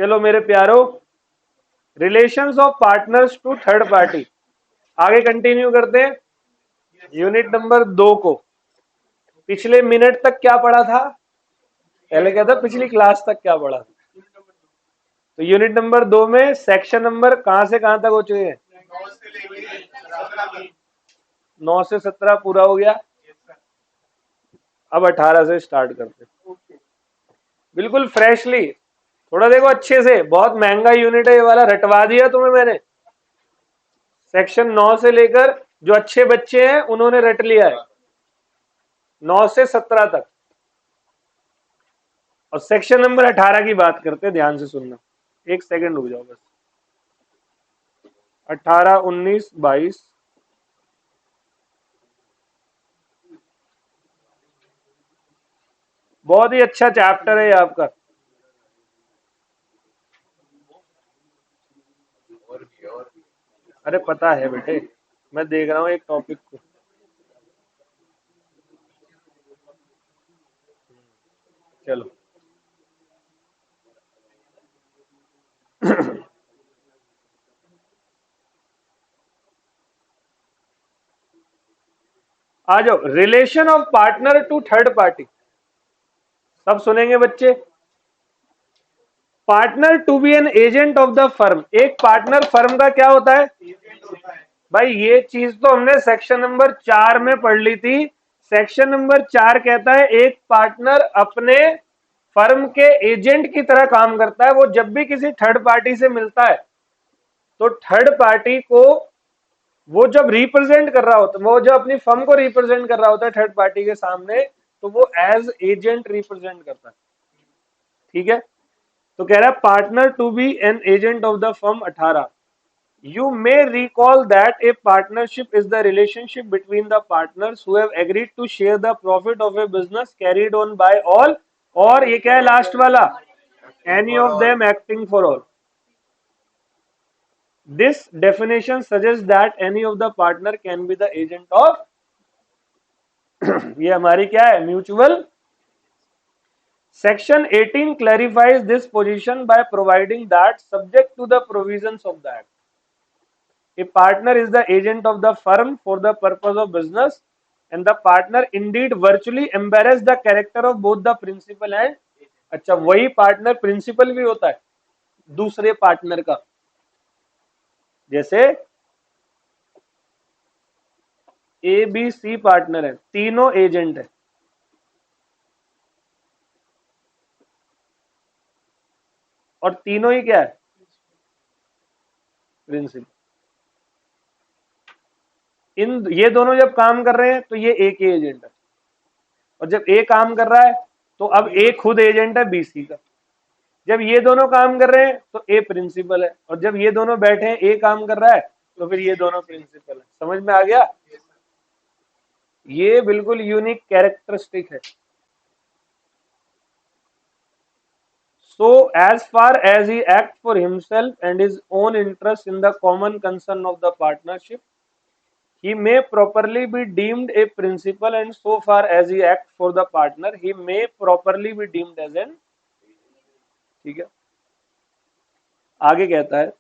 चलो मेरे प्यारो, relations of partners to third party, आगे कंटिन्यू करते हैं यूनिट नंबर 2 को। पिछले मिनट तक क्या पढ़ा था, पहले क्या था, पिछली क्लास तक क्या पढ़ा था? तो यूनिट नंबर 2 में सेक्शन नंबर कहां से कहां तक हो चुके हैं? 9 से 17 पूरा हो गया। अब 18 से स्टार्ट करते हैं बिल्कुल फ्रेशली। थोड़ा देखो अच्छे से, बहुत महंगा यूनिट है ये वाला, रटवा दिया तुम्हें मैंने। सेक्शन 9 से लेकर जो अच्छे बच्चे हैं उन्होंने रट लिया है, 9 से 17 तक। और सेक्शन नंबर 18 की बात करते हैं, ध्यान से सुनना, एक सेकंड रुक जाओ बस। 18, 19, 22, बहुत ही अच्छा चैप्टर है ये आपका। अरे पता है बेटे, मैं देख रहा हूँ एक टॉपिक को। चलो आ जाओ, relation of partner to third party, सब सुनेंगे बच्चे। Partner to be an agent of the firm, एक पार्टनर फर्म का क्या होता है? भाई ये चीज तो हमने सेक्शन नंबर 4 में पढ़ ली थी। सेक्शन नंबर 4 कहता है एक पार्टनर अपने फर्म के एजेंट की तरह काम करता है। वो जब भी किसी थर्ड पार्टी से मिलता है तो थर्ड पार्टी को वो जब रिप्रेजेंट कर रहा होता है, वो जब अपनी फर्म को रिप्रेजेंट कर रहा होता है थर्ड पार्टी के सामने, तो वो एज एजेंट रिप्रेजेंट करता है। ठीक है, तो कह रहा है partner to be an agent of the firm 18। You may recall that a partnership is the relationship between the partners who have agreed to share the profit of a business carried on by all, और ये क्या है last वाला, any of them acting for all. This definition suggests that any of the partner can be the agent of ये हमारी क्या है, mutual. Section 18 clarifies this position by providing that subject to the provisions of the act, a partner is the agent of the firm for the purpose of business, and the partner indeed virtually embarrass the character of both the principal and, अच्छा वही partner principal भी होता है दूसरे partner का। जैसे A B C partner है, तीनों एजेंट है, और तीनों ही क्या है, प्रिंसिपल। इन ये दोनों जब काम कर रहे हैं तो ये एक ही एजेंट है, और जब ए काम कर रहा है तो अब ए खुद एजेंट है बीसी का। जब ये दोनों काम कर रहे हैं तो ए प्रिंसिपल है, और जब ये दोनों बैठे हैं ए काम कर रहा है तो फिर ये दोनों प्रिंसिपल है। समझ में आ गया? ये बिल्कुल यूनिक कैरेक्टरिस्टिक है। So as far as he acts for himself and his own interest in the common concern of the partnership, he may properly be deemed a principal, and so far as he acts for the partner, he may properly be deemed as an, ठीक है। आगे कहता है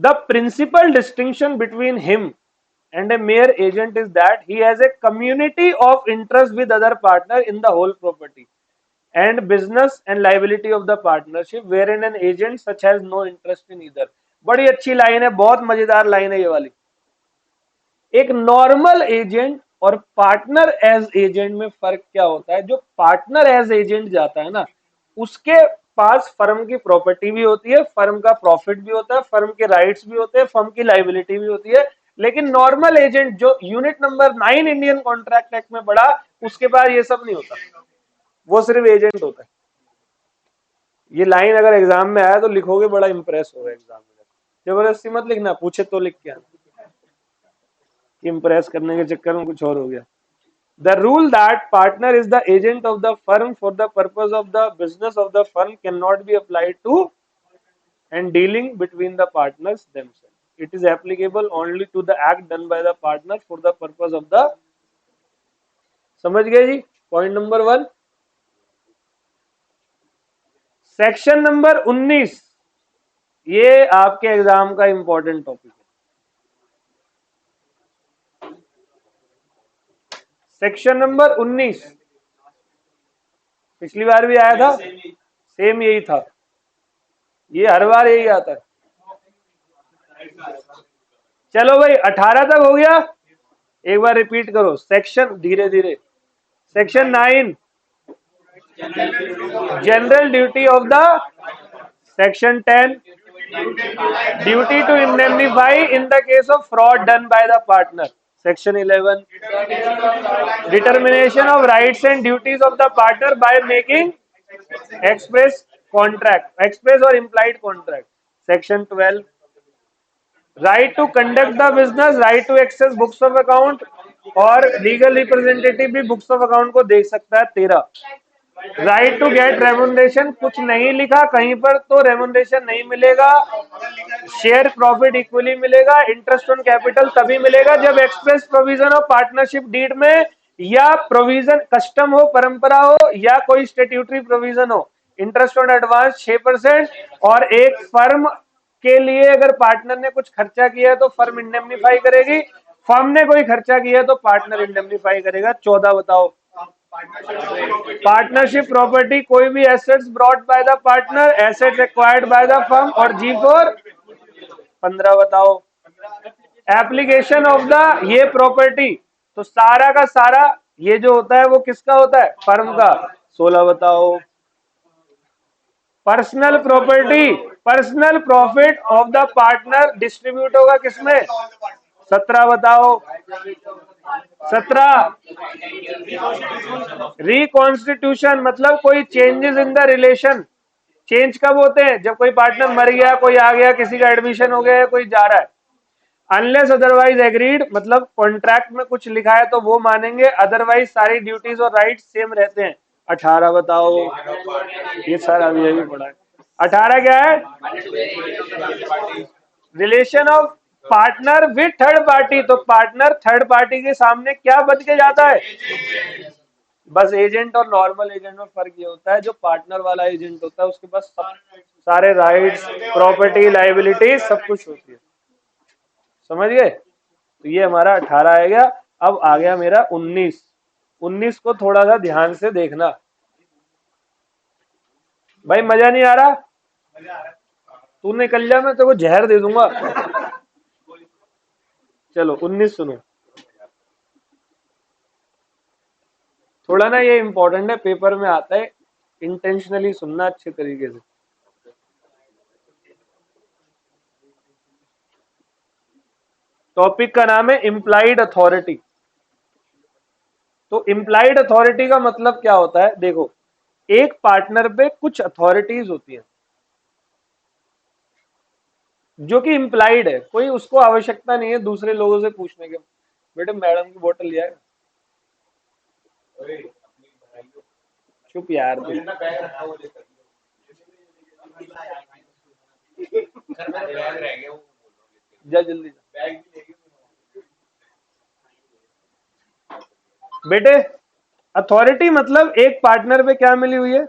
the principal distinction between him and a mere agent is that he has a community of interest with other partner in the whole property and business and liability of the partnership, wherein an agent such has no interest in either. बड़ी अच्छी line है, बहुत मजेदार line है ये वाली। एक normal agent और पार्टनर एज एजेंट में फर्क क्या होता है? जो पार्टनर एज एजेंट जाता है ना, उसके पास फर्म की प्रॉपर्टी भी होती है, फर्म का प्रॉफिट भी होता है, फर्म के राइट्स भी होते हैं, फर्म की लाइबिलिटी भी होती है। लेकिन नॉर्मल एजेंट जो unit number 9 Indian contract act में पढ़ा, उसके पास ये सब नहीं होता, वो सिर्फ एजेंट होता है। ये लाइन अगर एग्जाम में आया तो लिखोगे, बड़ा इंप्रेस होगा एग्जाम में। जबरदस्ती मत लिखना, पूछे तो लिख के आना, इंप्रेस करने के चक्कर में कुछ और हो गया। The rule that partner is the agent of the firm for the purpose of the business of the firm cannot be applied to and dealing between the partners themselves. It is applicable only to the act done by the partner for the purpose of the, समझ गए जी? Point number 1। Section number 19, ये आपके exam का important topic है। Section number 19 पिछली बार भी आया था, सेम यही था, ये हर बार यही आता है। चलो भाई 18 तक हो गया, एक बार रिपीट करो सेक्शन धीरे धीरे। Section 9 general duty of the, section 10 duty to indemnify in the case of fraud done by the partner. Section 11 determination of rights and duties of the partner by making express contract, express or implied contract. Section 12 right to conduct the business, right to access books of account, और legal representative भी books of account को देख सकता है। 13 right to get remuneration, कुछ नहीं लिखा कहीं पर तो रेमुनरेशन नहीं मिलेगा। शेयर प्रॉफिट इक्वली मिलेगा। इंटरेस्ट ऑन कैपिटल तभी मिलेगा जब express provision of partnership deed में या प्रोविजन कस्टम हो, परंपरा हो, या कोई स्टेट्यूटरी प्रोविजन हो। इंटरेस्ट ऑन एडवांस 6%, और एक फर्म के लिए अगर पार्टनर ने कुछ खर्चा किया है तो फर्म इंडेमनीफाई करेगी, फर्म ने कोई खर्चा किया है तो पार्टनर इंडेमनीफाई करेगा। 14 बताओ, पार्टनरशिप प्रॉपर्टी, कोई भी assets brought by the partner, assets acquired by the firm, और G4। 15 बताओ, एप्लीकेशन ऑफ द ये प्रॉपर्टी, तो सारा का सारा ये जो होता है वो किसका होता है, फर्म का। 16 बताओ, personal property, personal profit of the partner distribute होगा किसमें। 17 बताओ, 17 रिकॉन्स्टिट्यूशन, मतलब कोई changes in the relation. Change कब होते हैं, जब कोई पार्टनर मर गया, कोई आ गया, किसी का एडमिशन हो गया, कोई जा रहा है। अनलेस अदरवाइज एग्रीड, मतलब कॉन्ट्रैक्ट में कुछ लिखा है तो वो मानेंगे, अदरवाइज सारी ड्यूटीज और राइट्स सेम रहते हैं। 18 बताओ, ये सारा अभी अभी पढ़ा है। 18 क्या है, relation of partner with third party, तो पार्टनर थर्ड पार्टी के सामने क्या बन के जाता है, बस एजेंट और नॉर्मल एजेंट में फर्क ये होता है, जो पार्टनर वाला एजेंट होता है उसके पास सारे राइट्स, प्रॉपर्टी, लाइबिलिटी सब कुछ होती है। समझ गए, तो ये हमारा 18 आ गया। अब आ गया मेरा 19। 19 को थोड़ा सा ध्यान से देखना भाई, मजा नहीं आ रहा, तू निकल जा, मैं तेरे को जहर दे दूंगा। चलो 19 सुनो, थोड़ा ना ये इंपॉर्टेंट है, पेपर में आता है, इंटेंशनली सुनना अच्छे तरीके से। टॉपिक का नाम है इम्प्लाइड अथॉरिटी। तो इम्प्लाइड अथॉरिटी का मतलब क्या होता है, देखो एक पार्टनर पे कुछ अथॉरिटीज होती हैं जो कि इम्प्लाइड है, कोई उसको आवश्यकता नहीं है दूसरे लोगों से पूछने के। बेटे मैडम की बोतल लिया है, चुप यार तू। जा जल्दी जा। बेटे अथॉरिटी मतलब एक पार्टनर पे क्या मिली हुई है,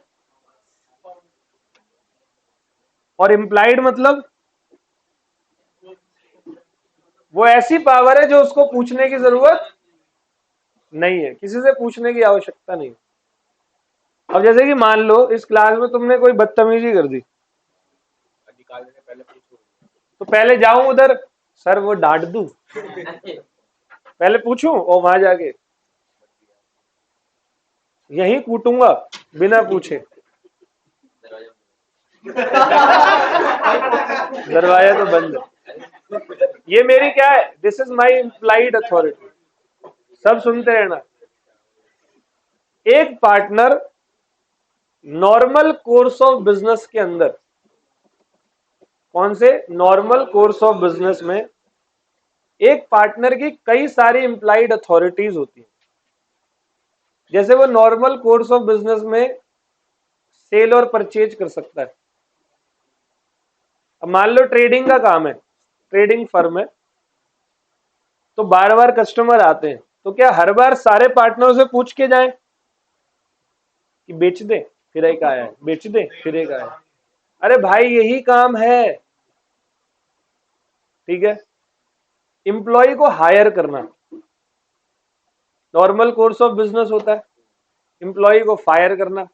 और इम्प्लाइड मतलब वो ऐसी पावर है जो उसको पूछने की जरूरत नहीं है, किसी से पूछने की आवश्यकता नहीं। अब जैसे कि मान लो इस क्लास में तुमने कोई बदतमीजी कर दी, तो पहले जाऊं उधर, सर वो डांट दूं, पहले पूछूं और वहां जाके यही कूटूंगा बिना पूछे। दरवाजा तो बंद है। ये मेरी क्या है, this is my implied authority. सब सुनते रहना। एक partner normal course of business के अंदर, कौन से नॉर्मल कोर्स ऑफ बिजनेस में एक पार्टनर की कई सारी इंप्लाइड अथॉरिटीज होती हैं। जैसे वो नॉर्मल कोर्स ऑफ बिजनेस में सेल और परचेज कर सकता है। अब मान लो ट्रेडिंग का काम है, ट्रेडिंग फर्म है, तो बार बार कस्टमर आते हैं, तो क्या हर बार सारे पार्टनर से पूछ के जाएं कि बेच दे, फिर एक आया है, बेच दे, फिर एक आया है। अरे भाई यही काम है, ठीक है। एम्प्लॉय को हायर करना नॉर्मल कोर्स ऑफ बिजनेस होता है, एम्प्लॉय को फायर करना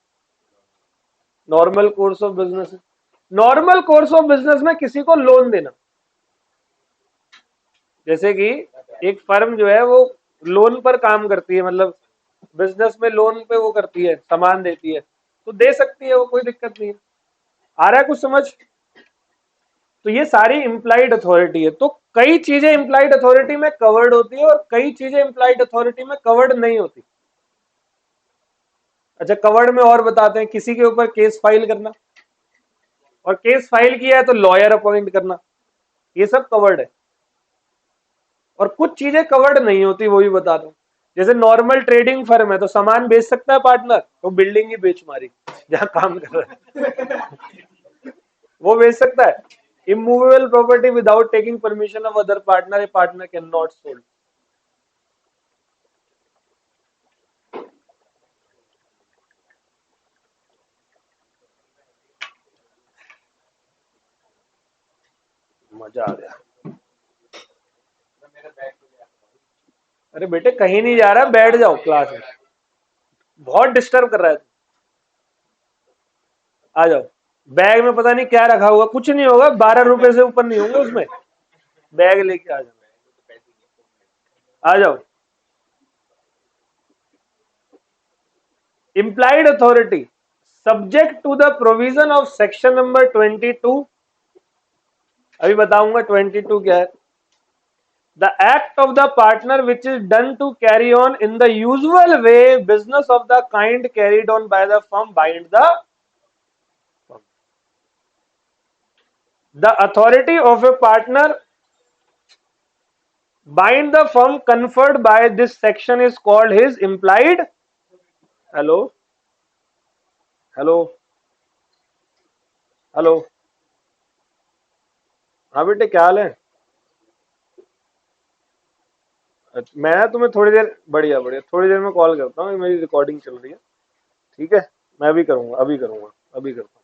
नॉर्मल कोर्स ऑफ बिजनेस है। नॉर्मल कोर्स ऑफ बिजनेस में किसी को लोन देना, जैसे कि एक फर्म जो है वो लोन पर काम करती है, मतलब बिजनेस में लोन पे वो करती है, सामान देती है, तो दे सकती है वो, कोई दिक्कत नहीं है। आ रहा है कुछ समझ? तो ये सारी इम्प्लाइड अथॉरिटी है। तो कई चीजें इम्प्लाइड अथॉरिटी में कवर्ड होती है और कई चीजें इम्प्लाइड अथॉरिटी में कवर्ड नहीं होती। अच्छा, कवर्ड में और बताते हैं, किसी के ऊपर केस फाइल करना, और केस फाइल किया है तो लॉयर अपॉइंट करना, ये सब कवर्ड है। और कुछ चीजें कवर्ड नहीं होती, वो भी बता दूं। जैसे नॉर्मल ट्रेडिंग फर्म है तो सामान बेच सकता है पार्टनर, तो बिल्डिंग ही बेच मारी जहां काम कर रहा है वो बेच सकता है। Immovable property without taking permission of other partner, A partner can not sold. मजा आ गया। अरे बेटे कहीं नहीं जा रहा, बैठ जाओ क्लास में, बहुत डिस्टर्ब कर रहा है। आ जाओ, बैग में पता नहीं क्या रखा होगा, कुछ नहीं होगा, 12 रुपए से ऊपर नहीं होंगे उसमें, बैग लेके आ जाओ, आ जाओ। implied authority subject to the provision of section number 22, अभी बताऊंगा 22 क्या है। The act of the partner which is done to carry on in the usual way business of the kind carried on by the firm bind the firm. The authority of a partner bind the firm conferred by this section is called his implied, hello, hello, hello. हाँ बेटे क्या हाल है? मैं तुम्हें थोड़ी देर, बढ़िया बढ़िया, थोड़ी देर में कॉल करता हूँ, मेरी रिकॉर्डिंग चल रही है, ठीक है। मैं भी करूंगा, अभी करूंगा, अभी करता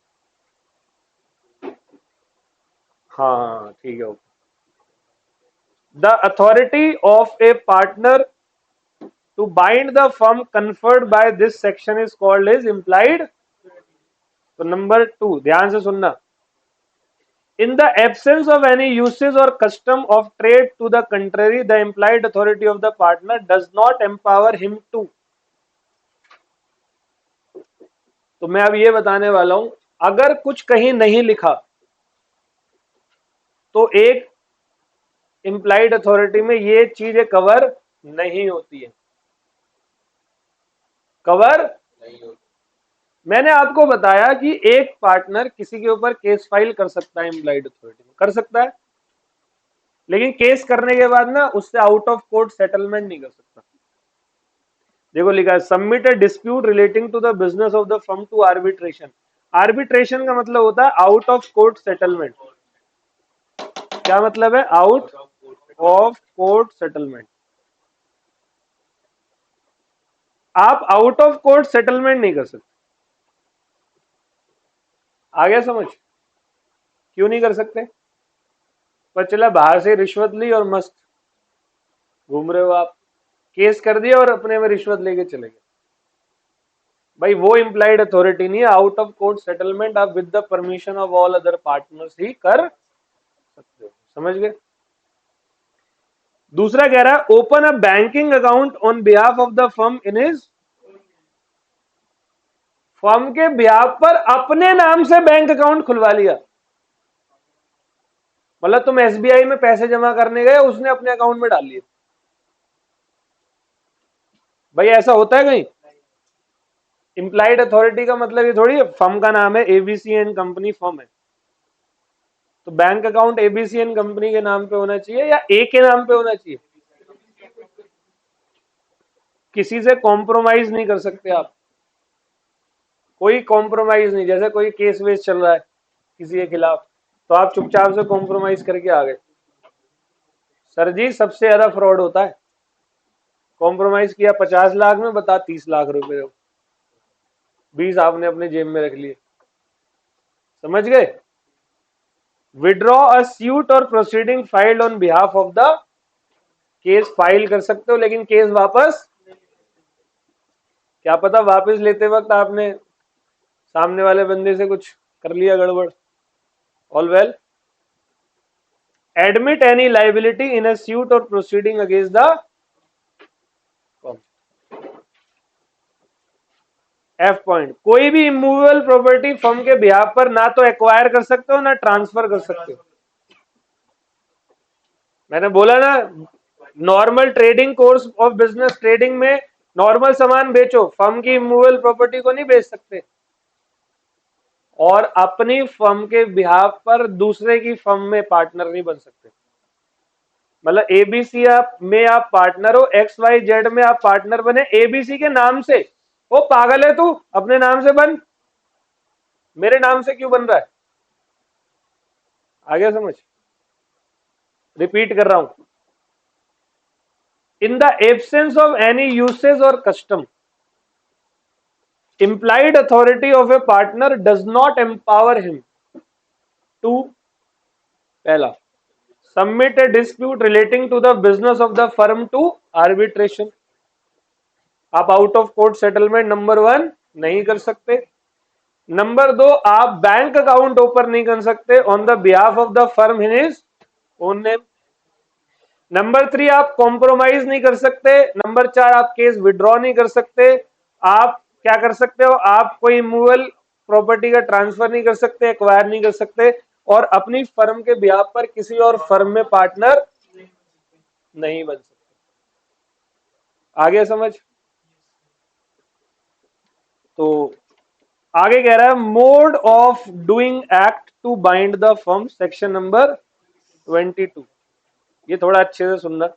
हूँ। हाँ हाँ हाँ, ठीक है, okay. The authority of a partner to bind the firm conferred by this section is called is implied. तो नंबर 2 ध्यान से सुनना। In the absence of any usage or custom of trade to the contrary, the implied authority of the partner does not empower him to। तो मैं अब ये बताने वाला हूं, अगर कुछ कहीं नहीं लिखा तो एक इम्प्लाइड अथॉरिटी में ये चीजें कवर नहीं होती है, कवर नहीं होती। मैंने आपको बताया कि एक पार्टनर किसी के ऊपर केस फाइल कर सकता है, इम्प्लाइड अथॉरिटी में कर सकता है, लेकिन केस करने के बाद ना उससे आउट ऑफ कोर्ट सेटलमेंट नहीं कर सकता। देखो लिखा है, submit a dispute relating to the business of the firm to arbitration. Arbitration का मतलब होता है आउट ऑफ कोर्ट सेटलमेंट। क्या मतलब है? Out of court settlement. आप आउट ऑफ कोर्ट सेटलमेंट नहीं कर सकते। आ गया समझ? क्यों नहीं कर सकते? पर चला बाहर से रिश्वत ली और मस्त घूम रहे हो आप, केस कर दिया और अपने में रिश्वत लेके चले गए, भाई वो इम्प्लाइड अथॉरिटी नहीं है। आउट ऑफ कोर्ट सेटलमेंट आप with the permission of all other partners ही कर सकते हो, समझ गए? दूसरा कह रहा है, open a banking account on behalf of the firm in his, firm के बिहाफ पर अपने नाम से बैंक अकाउंट खुलवा लिया। मतलब तुम एसबीआई में पैसे जमा करने गए, उसने अपने अकाउंट में डाल लिए। भाई ऐसा होता है कहीं? इम्प्लाइड अथॉरिटी का मतलब ये थोड़ी है, फर्म का नाम है एबीसी एंड कंपनी फर्म है, तो bank account ABC and company के नाम पे होना चाहिए या ए के नाम पे होना चाहिए? किसी से कॉम्प्रोमाइज नहीं कर सकते आप, कोई कॉम्प्रोमाइज नहीं। जैसे कोई केस वेस चल रहा है किसी के खिलाफ, तो आप चुपचाप से कॉम्प्रोमाइज करके आ गए। सर जी सबसे ज्यादा फ्रॉड होता है, कॉम्प्रोमाइज किया 50 लाख में, बता 30 लाख रुपए हो। 20 आपने अपने जेब में रख लिए, समझ गए। विड्रॉ अ सूट और proceeding filed on behalf of the, case file कर सकते हो लेकिन केस वापस, क्या पता वापस लेते वक्त आपने सामने वाले बंदे से कुछ कर लिया गड़बड़। All well. Admit any liability in a suit और proceeding against the, F point, कोई भी इमूवेबल प्रॉपर्टी फर्म के बिहाफ पर ना तो एक्वायर कर सकते हो ना ट्रांसफर कर सकते हो। मैंने बोला ना, normal trading course of business, trading में नॉर्मल सामान बेचो, फर्म की इमूवेबल प्रॉपर्टी को नहीं बेच सकते। और अपनी फर्म के बिहाफ पर दूसरे की फर्म में पार्टनर नहीं बन सकते। मतलब एबीसी आप में आप पार्टनर हो, एक्स वाई जेड में आप पार्टनर बने एबीसी के नाम से, वो पागल है तू, अपने नाम से बन, मेरे नाम से क्यों बन रहा है। आ गया समझ। रिपीट कर रहा हूं, in the absence of any usage और custom, implied authority of a partner does not empower him to, पहला, submit a dispute relating to the business of the firm to arbitration, आप out of court settlement number 1 नहीं कर सकते। Number 2, आप bank account open नहीं कर सकते on the behalf of the firm in his own name. Number 3, आप compromise नहीं कर सकते। नंबर 4, आप केस विड्रॉ नहीं कर सकते। आप क्या कर सकते हो, आप कोई मूवेबल प्रॉपर्टी का ट्रांसफर नहीं कर सकते, एक्वायर नहीं कर सकते, और अपनी फर्म के बिहाफ पर किसी और फर्म में पार्टनर नहीं बन सकते। आगे समझ। तो आगे कह रहा है mode of doing act to bind the firm, section number 22। ये थोड़ा अच्छे से सुनना।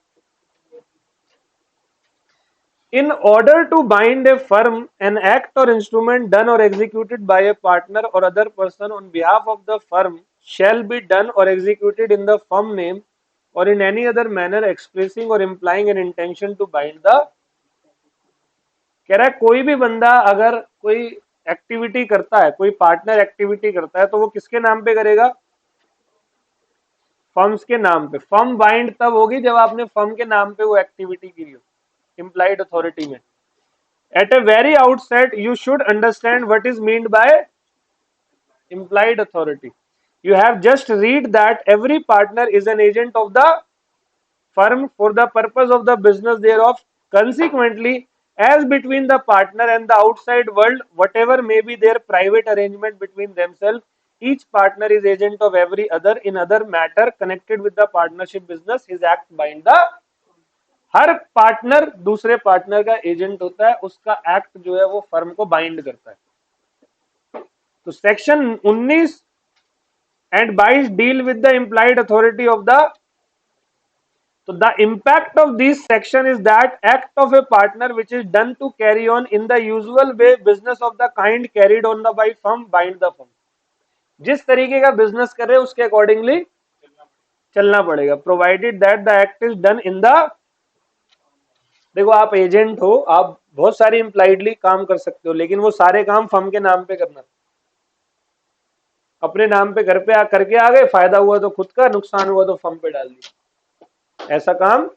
In order to bind a firm, an act or instrument done or executed by a partner or other person on behalf of the firm shall be done or executed in the firm name or in any other manner expressing or implying an intention to bind the, कह रहा है कोई भी बंदा अगर कोई activity करता है, कोई पार्टनर एक्टिविटी करता है, तो वो किसके नाम पे करेगा, फर्म्स के नाम पे। फर्म बाइंड तब होगी जब आपने फर्म के नाम पे वो एक्टिविटी की हो, इम्प्लाइड अथॉरिटी में। At a very outset, you should understand what is meant by implied authority. You have just read that every partner is an agent of the firm for the purpose of the business thereof. Consequently, as between the partner and the outside world, whatever may be their private arrangement between themselves, each partner is agent of every other in other matter connected with the partnership business. His act bind the, her partner दूसरे partner का agent होता है, उसका act जो है वो firm को bind करता है। तो section 19 and 22 deal with the implied authority of the, तो the impact of this section is that act of a partner which is done to carry on in the usual way business of the kind carried on the by firm bind the firm. जिस तरीके का business कर रहे हो उसके accordingly चलना पड़ेगा, provided that the act is done in the, देखो आप एजेंट हो, आप बहुत सारी इम्प्लाइडली काम कर सकते हो, लेकिन वो सारे काम फर्म के नाम पे करना। अपने नाम पे घर पे करके आ गए, फायदा हुआ तो खुद का, नुकसान हुआ तो फर्म पे डाल दिया, ऐसा काम।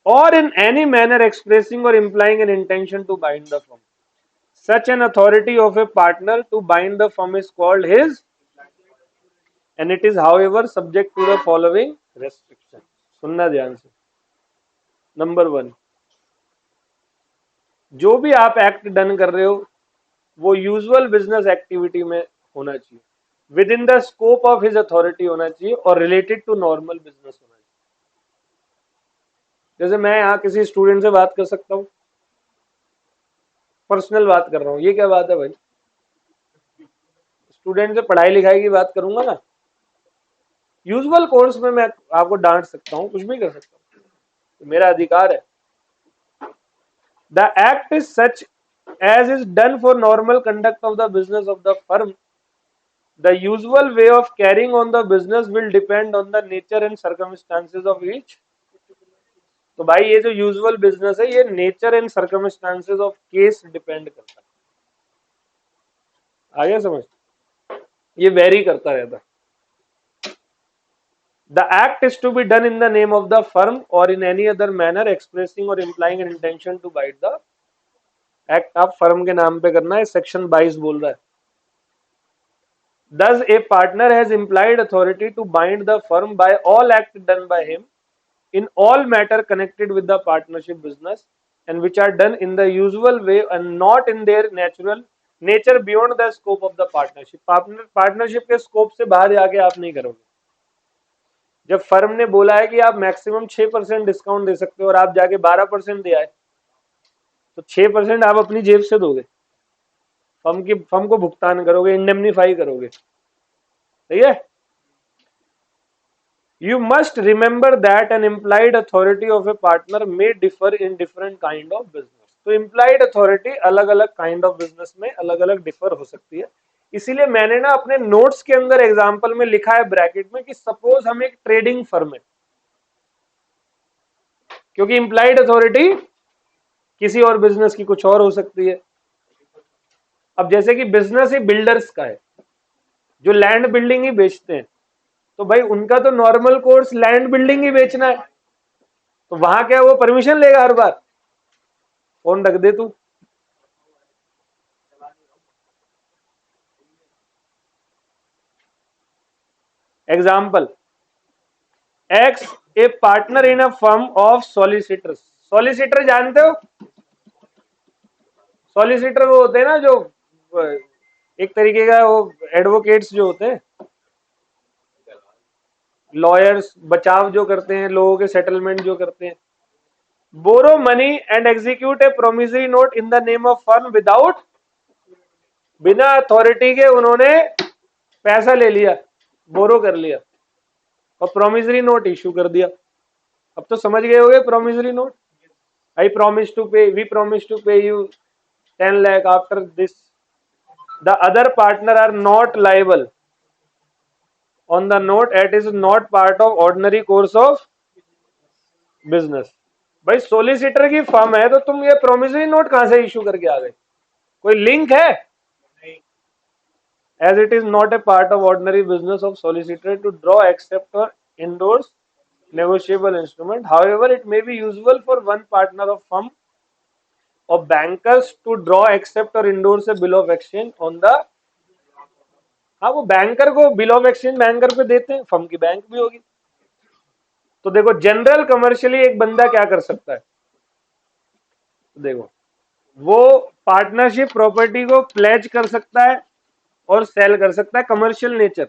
और in any manner expressing or implying an intention to bind the firm, such an authority of a partner to bind the firm is called his, and it is however subject to the following restriction. सुनना ध्यान से। Number 1, जो भी आप act done कर रहे हो वो यूजुअल बिजनेस एक्टिविटी में होना चाहिए, with in the scope of his authority होना चाहिए, और रिलेटेड टू नॉर्मल बिजनेस होना चाहिए। जैसे मैं यहाँ किसी स्टूडेंट से बात कर सकता हूँ, पर्सनल बात कर रहा हूँ, ये क्या बात है भाई, स्टूडेंट से पढ़ाई लिखाई की बात करूंगा ना, यूजुअल कोर्स में मैं आपको डांट सकता हूँ, कुछ भी कर सकता हूँ, तो मेरा अधिकार है। The act is such as is done for normal conduct of the business of the firm. The usual way of carrying on the business will depend on the nature and circumstances of each. तो भाई ये जो usual business है ये nature and circumstances of case depend करता है। आ गया समझ? ये वेरी करता रहता है. The act is to be done in the name of the firm or in any other manner expressing or implying an intention to bind the act. आप firm के नाम पे करना है, सेक्शन 22 बोल रहा है. Thus, a partner has implied authority to bind the firm by all acts done by him in all matter connected with the partnership business and which are done in the usual way and not in their natural nature beyond the scope of the partnership. Partnership के scope से बाहर जाके आप नहीं करोगे. जब firm ने बोला है कि आप मैक्सिमम 6% डिस्काउंट दे सकते हो और आप जाके 12% दे आए, तो 6% आप अपनी जेब से दोगे, फर्म को भुगतान करोगे, इंडेमनीफाई करोगे. सही है. You must remember that an implied authority of a partner may differ in different kind of business. तो implied authority अलग अलग kind of business में अलग अलग differ हो सकती है. इसीलिए मैंने ना अपने नोट्स के अंदर एग्जाम्पल में लिखा है ब्रैकेट में कि सपोज हम एक ट्रेडिंग फर्म है, क्योंकि implied authority किसी और बिजनेस की कुछ और हो सकती है. अब जैसे कि बिजनेस ही बिल्डर्स का है, जो लैंड बिल्डिंग ही बेचते हैं, तो भाई उनका तो नॉर्मल कोर्स लैंड बिल्डिंग ही बेचना है, तो वहां क्या वो परमिशन लेगा हर बार? फोन रख दे तू. Example, x A partner in a firm of solicitors. Solicitor जानते हो? सॉलिसिटर वो होते हैं ना जो एक तरीके का वो एडवोकेट्स जो होते हैं, लॉयर्स, बचाव जो करते हैं, लोगों के सेटलमेंट जो करते हैं. Borrow money and execute a promissory note in the name of firm without, बिना अथॉरिटी के उन्होंने पैसा ले लिया, बोरो कर लिया और प्रोमिसरी नोट इशू कर दिया. अब तो समझ गए होगे promissory note. I promise to pay, we promise to pay you 10 lakh after this. The other partner are not liable on the note as is not part of ordinary course of business. भाई solicitor की firm है तो तुम ये promissory note कहां से issue करके आ गए? कोई लिंक है? As it is not a part of ordinary business of solicitor to draw, accept or endorse negotiable instrument. However, it may be useful for one partner of firm of bankers to draw, accept or endorse a bill of exchange on the. हाँ, वो banker को bill of exchange banker पे देते हैं, firm की bank भी होगी. तो देखो जनरल कमर्शियली एक बंदा क्या कर सकता है, देखो वो पार्टनरशिप प्रॉपर्टी को प्लेज कर सकता है और सेल कर सकता है. कमर्शियल नेचर,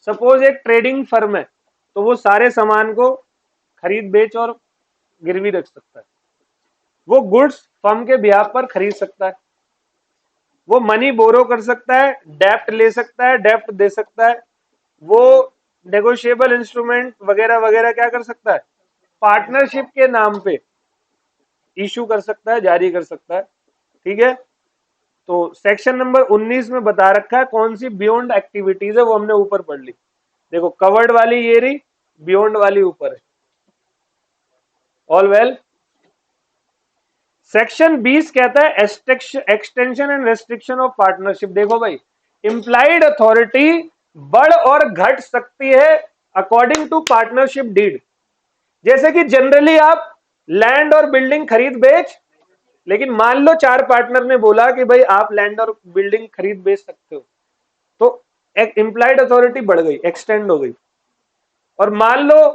सपोज एक ट्रेडिंग फर्म है तो वो सारे सामान को खरीद बेच और गिरवी रख सकता है. वो गुड्स फर्म के बिहाफ पर खरीद सकता है, वो मनी बोरो कर सकता है, डेप्ट ले सकता है, डेप्ट दे सकता है, वो नेगोशिएबल इंस्ट्रूमेंट वगैरह वगैरह क्या कर सकता है, पार्टनरशिप के नाम पे इशू कर सकता है, जारी कर सकता है. ठीक है. तो सेक्शन नंबर 19 में बता रखा है कौन सी बियॉन्ड एक्टिविटीज है, वो हमने ऊपर पढ़ ली. देखो कवर्ड वाली ये रही, बियॉन्ड वाली ऊपर है. All well. सेक्शन 20 कहता है extension and restriction of partnership. देखो भाई, इंप्लाइड अथॉरिटी बढ़ और घट सकती है अकॉर्डिंग टू पार्टनरशिप डीड. जैसे कि जनरली आप लैंड और बिल्डिंग खरीद बेच, लेकिन मान लो 4 पार्टनर ने बोला कि भाई आप लैंड और बिल्डिंग खरीद बेच सकते हो, तो एक इंप्लाइड अथॉरिटी बढ़ गई, एक्सटेंड हो गई. और मान लो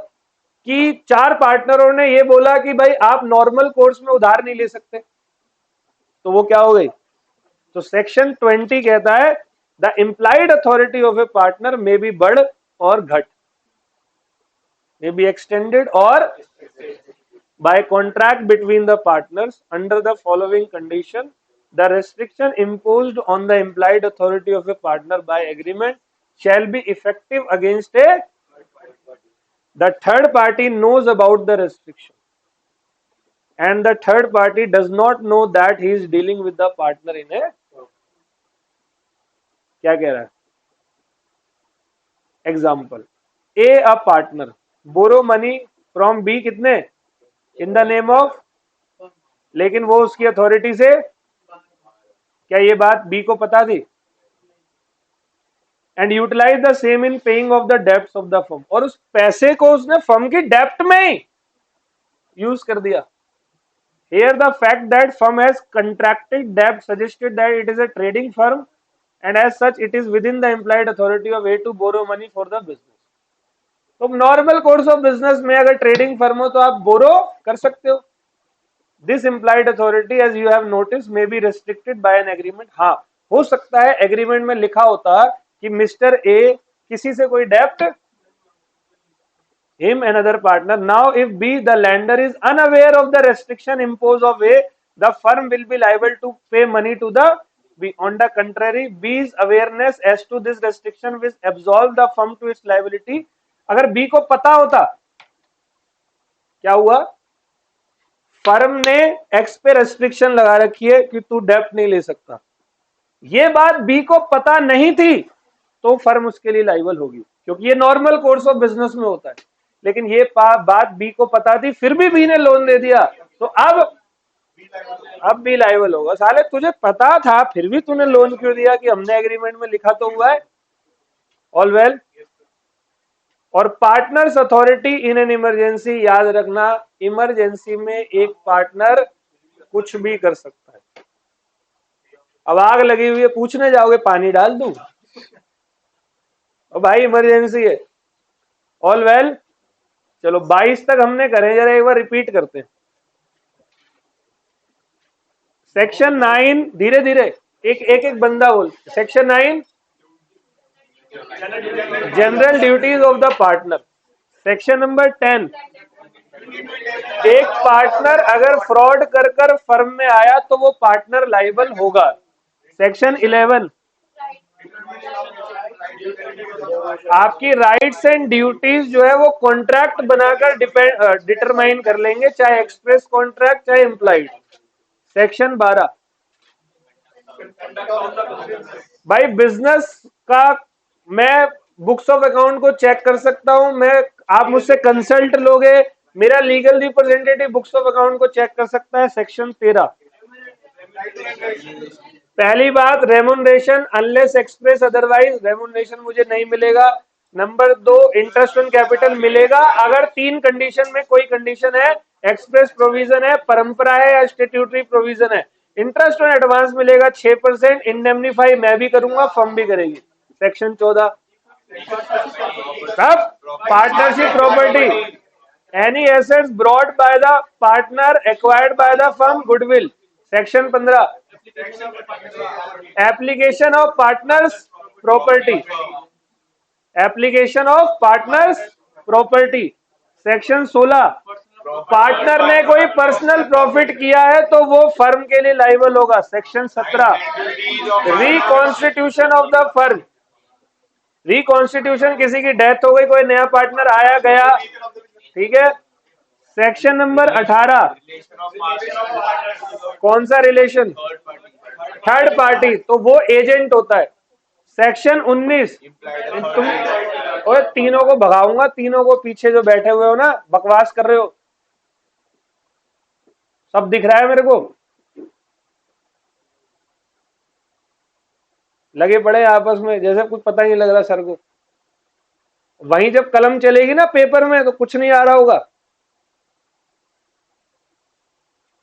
कि 4 पार्टनरों ने ये बोला कि भाई आप नॉर्मल कोर्स में उधार नहीं ले सकते, तो वो क्या हो गई? तो सेक्शन 20 कहता है the implied authority of a partner may be बढ़ और घट, मे बी एक्सटेंडेड और by contract between the partners under the following condition. The restriction imposed on the implied authority of a partner by agreement shall be effective against a, the third party knows about the restriction and the third party does not know that he is dealing with the partner in a. क्या कह रहा है? Example, A a partner borrow money from B, कितने, in the name of, लेकिन वो उसकी authority से, क्या ये बात बी को पता थी? And utilise the same in paying of the debts of the firm, और उस पैसे को उसने फर्म की डेप्ट में ही यूज कर दिया. Here the fact that firm has contracted debt suggested that it is a trading firm, and as such it is within the implied authority of A to borrow money for the business. तो normal course of business में अगर trading firm हो तो आप बोरो कर सकते हो. This implied authority as you have notice may be restricted by an agreement. हाँ, हो सकता है एग्रीमेंट में लिखा होता कि मिस्टर ए किसी से कोई डेप्ट, him another partner. Now if B, the lender, is unaware of the restriction imposed of A, the firm will be liable to pay money to the B. On the contrary, B's awareness as to this restriction will absolve the firm to its liability. अगर B को पता होता, क्या हुआ, firm ने x पे restriction लगा रखी है कि तू डेप्ट नहीं ले सकता, ये बात बी को पता नहीं थी, तो फर्म उसके लिए लाइबल होगी, क्योंकि ये नॉर्मल कोर्स ऑफ बिजनेस में होता है. लेकिन ये बात बी को पता थी, फिर भी बी ने लोन दे दिया, तो अब बी लाइबल होगा. साले तुझे पता था फिर भी तूने लोन क्यों दिया, कि हमने एग्रीमेंट में लिखा तो हुआ है. All well. और partners authority in an emergency, याद रखना इमरजेंसी में एक पार्टनर कुछ भी कर सकता है. अब आग लगी हुई है, पूछने जाओगे पानी डाल दूं, और भाई इमरजेंसी है. All well. चलो 22 तक हमने करे, जरा एक बार रिपीट करते हैं. सेक्शन 9, धीरे धीरे एक एक बंदा बोल. Section 9, general duties of the partner. Section number 10, एक पार्टनर अगर फ्रॉड कर कर फर्म में आया तो वो पार्टनर लाइबल होगा. सेक्शन 11, आपकी राइट्स एंड ड्यूटीज जो है वो कॉन्ट्रैक्ट बनाकर डिटरमाइन कर लेंगे, चाहे एक्सप्रेस कॉन्ट्रैक्ट चाहे इम्प्लाइड. सेक्शन 12, भाई बिजनेस का मैं बुक्स ऑफ अकाउंट को चेक कर सकता हूं, मैं, आप मुझसे कंसल्ट लोगे, मेरा legal representative books of account को चेक कर सकता है. सेक्शन 13, पहली बात remuneration unless express otherwise, remuneration मुझे नहीं मिलेगा. नंबर 2, इंटरेस्ट ऑन कैपिटल मिलेगा अगर 3 कंडीशन में कोई कंडीशन है, एक्सप्रेस प्रोविजन है, परंपरा है या स्टेट्यूटरी प्रोविजन है. इंटरेस्ट ऑन एडवांस मिलेगा 6%, इंडेमनीफाई मैं भी करूंगा, फर्म भी करेगी. सेक्शन 14, सब partnership property, any assets brought by the partner acquired by the firm, goodwill. Section 15, application of partners property, application of partners property. Section 16, partner ने कोई पर्सनल प्रॉफिट किया है तो वो फर्म के लिए लाइबल होगा. Section 17, reconstitution of the firm, reconstitution, किसी की डेथ हो गई, कोई नया पार्टनर आया गया, ठीक है. सेक्शन नंबर 18, कौन सा रिलेशन, थर्ड पार्टी, तो वो एजेंट होता है. सेक्शन 19, तुम और तीनों को भगाऊंगा, तीनों को पीछे जो बैठे हुए हो ना, बकवास कर रहे हो, सब दिख रहा है मेरे को, लगे पड़े आपस में जैसे कुछ पता ही नहीं लग रहा सर को. वहीं जब कलम चलेगी ना पेपर में तो कुछ नहीं आ रहा होगा.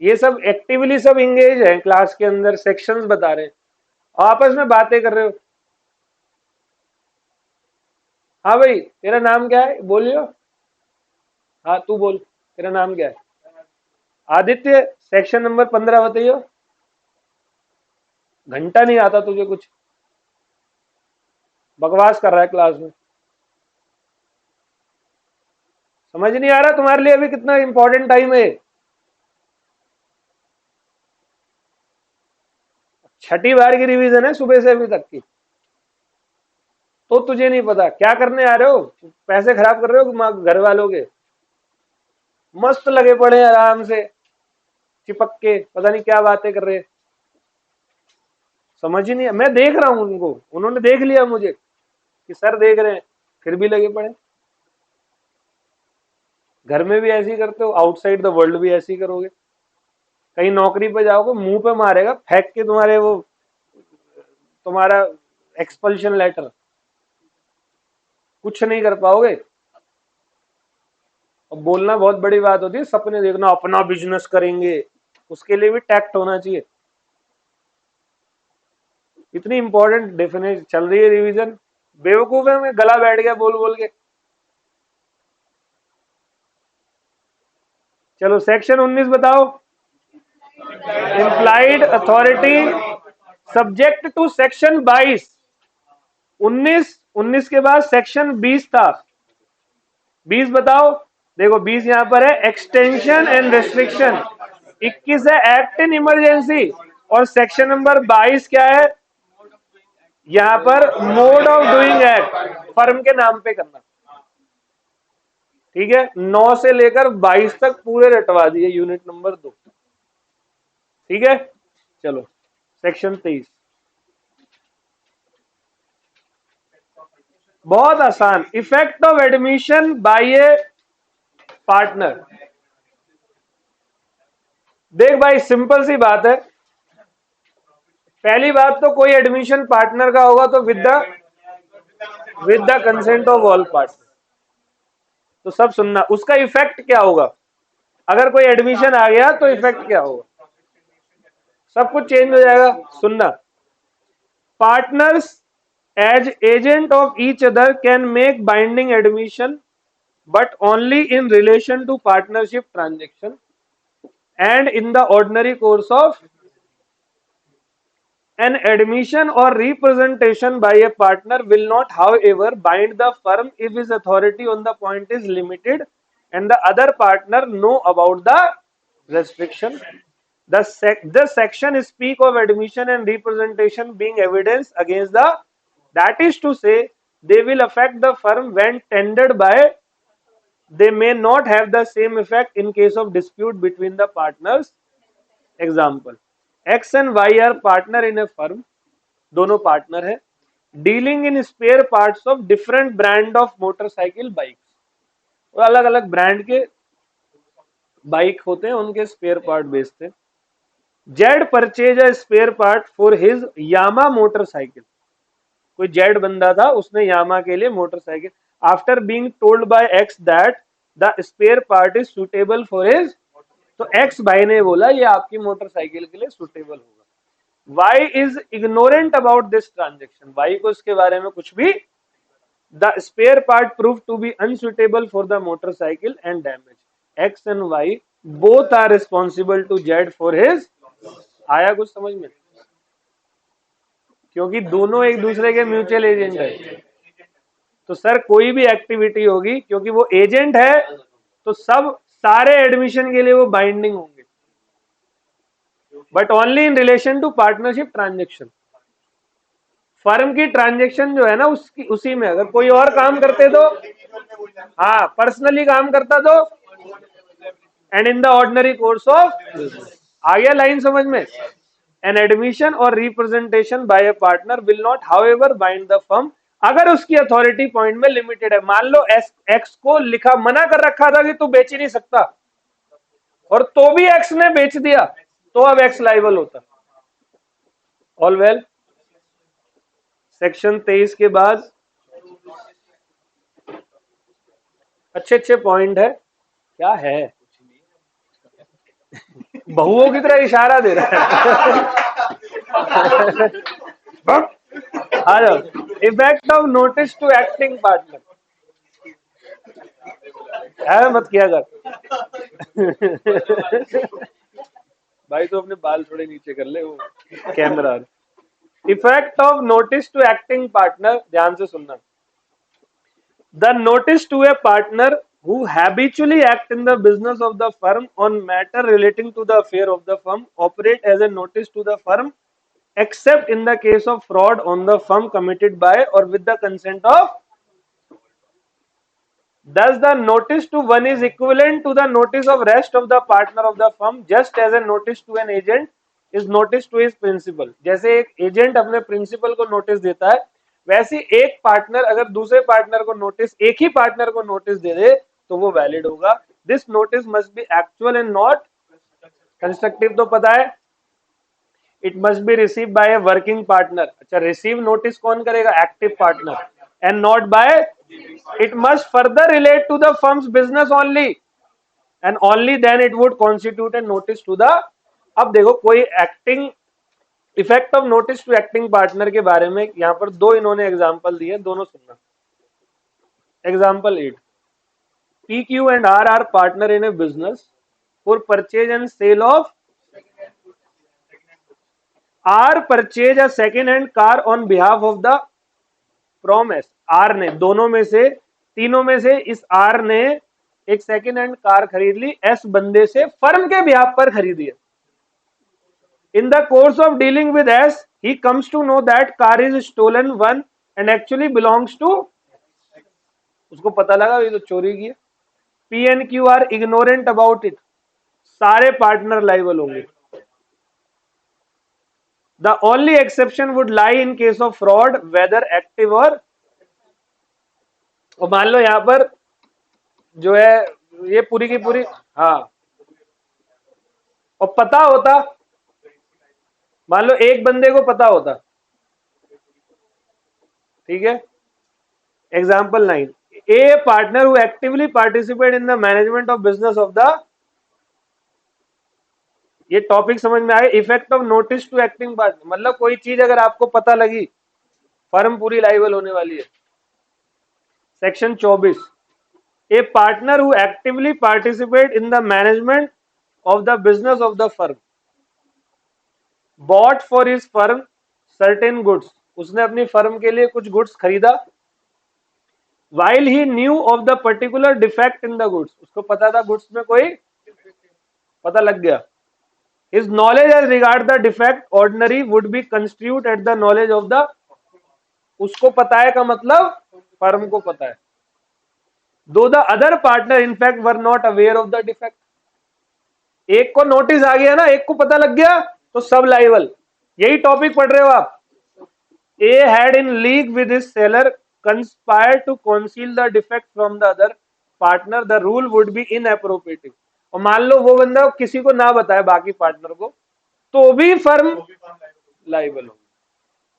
ये सब एक्टिवली सब इंगेज है क्लास के अंदर, सेक्शंस बता रहे हैं, आपस में बातें कर रहे हो. हाँ भाई तेरा नाम क्या है, बोलियो. हाँ तू बोल, तेरा नाम क्या है. आदित्य. सेक्शन नंबर 15 बताइयो. घंटा नहीं आता तुझे कुछ, बकवास कर रहा है क्लास में, समझ नहीं आ रहा तुम्हारे लिए अभी कितना इंपॉर्टेंट टाइम है. छठी बार की रिवीजन है सुबह से अभी तक की, तो तुझे नहीं पता क्या करने आ रहे हो, पैसे खराब कर रहे हो घर वालों के. मस्त लगे पड़े आराम से चिपक के, पता नहीं क्या बातें कर रहे, समझ ही नहीं. मैं देख रहा हूं उनको, उन्होंने देख लिया मुझे कि सर देख रहे हैं, फिर भी लगे पड़े. घर में भी ऐसे ही करते हो, आउटसाइड द वर्ल्ड भी ऐसे ही करोगे. कहीं नौकरी पे जाओगे मुंह पे मारेगा फेंक के तुम्हारे वो, तुम्हारा एक्सपल्शन लेटर. कुछ नहीं कर पाओगे। और बोलना बहुत बड़ी बात होती है, सपने देखना अपना बिजनेस करेंगे, उसके लिए भी टैक्ट होना चाहिए। इतनी इंपॉर्टेंट डेफिनेशन चल रही है रिवीजन, बेवकूफ है मैं, गला बैठ गया बोल बोल के। चलो सेक्शन 19 बताओ। Implied authority subject to section 22। 19 के बाद सेक्शन 20 था। 20 बताओ। देखो 20 यहां पर है एक्सटेंशन एंड रेस्ट्रिक्शन। 21 है एक्ट इन इमरजेंसी। और सेक्शन नंबर 22 क्या है? यहां पर mode of doing act, firm के नाम पे करना। ठीक है, 9 से लेकर 22 तक पूरे रटवा दिए, यूनिट नंबर 2। ठीक है, चलो सेक्शन 23 बहुत आसान। Effect of admission by a partner. देख भाई सिंपल सी बात है। पहली बात तो कोई एडमिशन पार्टनर का होगा तो with the consent of all partner. तो सब सुनना, उसका इफेक्ट क्या होगा। अगर कोई एडमिशन आ गया तो इफेक्ट क्या होगा, सब कुछ चेंज हो जाएगा। सुनना, partners as agent of each other can make binding admission but only in relation to partnership transaction and in the ordinary course of an admission or representation by a partner will not however bind the firm if his authority on the point is limited and the other partner know about the restriction. The section speak of admission and representation being evidence against the, that is to say they will affect the firm when tendered by, they may not have the same effect in case of dispute between the partners. Example, X and Y are partner in a firm, दोनों partner है, dealing in spare parts of different brand of motorcycle bikes. और अलग अलग brand के bike होते हैं, उनके spare part बेचते हैं। Z purchase a spare part for his Yamaha motorcycle. कोई जेड बंदा था, उसने यामा के लिए motorcycle, after being told by X that the spare part is suitable for his, तो एक्स भाई ने बोला ये आपकी मोटरसाइकिल के लिए सुटेबल होगा। Y is ignorant about this transaction, Y को इसके बारे में कुछ भी, the spare part prove to be unsuitable for the motorcycle and damage. X and Y both are responsible to Z for his. आया कुछ समझ में? क्योंकि दोनों एक दूसरे के म्यूचुअल एजेंट है, तो सर कोई भी एक्टिविटी होगी, क्योंकि वो एजेंट है तो सब सारे एडमिशन के लिए वो बाइंडिंग होंगे, but only in relation to partnership transaction. Firm की ट्रांजेक्शन जो है ना, उसकी उसी में अगर कोई और काम करते तो, हाँ पर्सनली काम करता तो, and in the ordinary course of, आ गया लाइन समझ में? एन एडमिशन और representation by a partner will not however bind the firm, अगर उसकी अथॉरिटी पॉइंट में लिमिटेड है। मान लो एक्स को लिखा मना कर रखा था कि तू बेच ही नहीं सकता, और तो भी एक्स ने बेच दिया, तो अब एक्स लाइबल होता। All well. सेक्शन 23 के बाद अच्छे अच्छे पॉइंट है। क्या है, बहुओं की तरह इशारा दे रहा है। आ जाओ। Effect of notice to acting partner, मत किया कर। भाई तो अपने बाल थोड़े नीचे कर ले, वो camera. Effect of notice to acting partner, ध्यान से सुनना। The notice to a partner who habitually act in the business of the firm on matter relating to the affair of the firm operate as a notice to the firm except in the case of fraud on the firm committed by or with the consent of, thus the notice to one is equivalent to the notice of rest of the partner of the firm, just as a notice to an agent is notice to his principal। जैसे एक agent अपने principal को notice देता है, वैसे एक partner अगर दूसरे पार्टनर को नोटिस, एक ही पार्टनर को नोटिस दे दे तो वो वैलिड होगा। This notice must be actual and not constructive, तो पता है। It must be receive by a working partner. अच्छा, रिसीव नोटिस कौन करेगा? Active partner, and not by It must further relate to the firm's business only, and only then it would constitute a notice to the. अब देखो कोई acting effect of notice to acting partner के बारे में यहां पर दो इन्होंने एग्जांपल दिए, दोनों सुनना. Example 8. PQ and R are partner in a business for purchase and sale of. R purchase a second hand car on behalf of the promise. R ने दोनों में से तीनों में से इस R ने एक सेकेंड हैंड कार खरीद ली एस बंदे से, फर्म के बिहाफ पर खरीदी है. In the course of dealing with S, he comes to know that car is stolen one and actually belongs to. उसको पता लगा ये तो चोरी की है. P and Q are ignorant about it. सारे पार्टनर लाइबल होंगे. The only exception would lie in case of fraud, whether active or मान लो यहां पर जो है ये पूरी की पूरी, हाँ, और पता होता, मान लो एक बंदे को पता होता, ठीक है. Example 9. A partner who actively participate in the management of business of the. ये टॉपिक समझ में आए. Effect of notice to acting partner मतलब कोई चीज अगर आपको पता लगी, फर्म पूरी लाइबल होने वाली है. Section 24. A partner who actively participate in the management of the business of the firm bought for his firm certain goods. उसने अपनी फर्म के लिए कुछ गुड्स खरीदा. While he knew of the particular defect in the goods. उसको पता था गुड्स में कोई पता लग गया. His knowledge as regard the defect ordinary would be constitute at the knowledge of the. उसको पता है का मतलब फर्म को पता है. दो the other partner in fact were not aware of the defect. एक को नोटिस आ गया ना, एक को पता लग गया तो सब लाइबल. यही टॉपिक पढ़ रहे हो आप. A had in league with his seller conspire to conceal the defect from the other partner, the rule would be inappropriate. और मान लो वो बंदा किसी को ना बताए बाकी पार्टनर को, तो भी फर्म लाइबल होगी,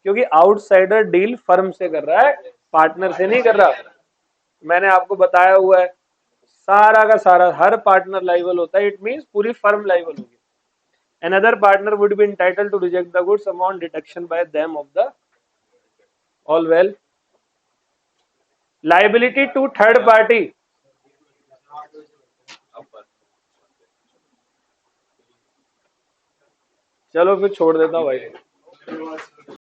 क्योंकि आउटसाइडर डील फर्म से कर रहा है, पार्टनर से नहीं कर रहा. मैंने आपको बताया हुआ है सारा का सारा, हर पार्टनर लाइबल होता है. इट मींस पूरी फर्म लाइबल होगी. Another partner would be entitled to reject the goods upon detection by them of the. All well. Liability to third party. चलो फिर छोड़ देता हूँ भाई.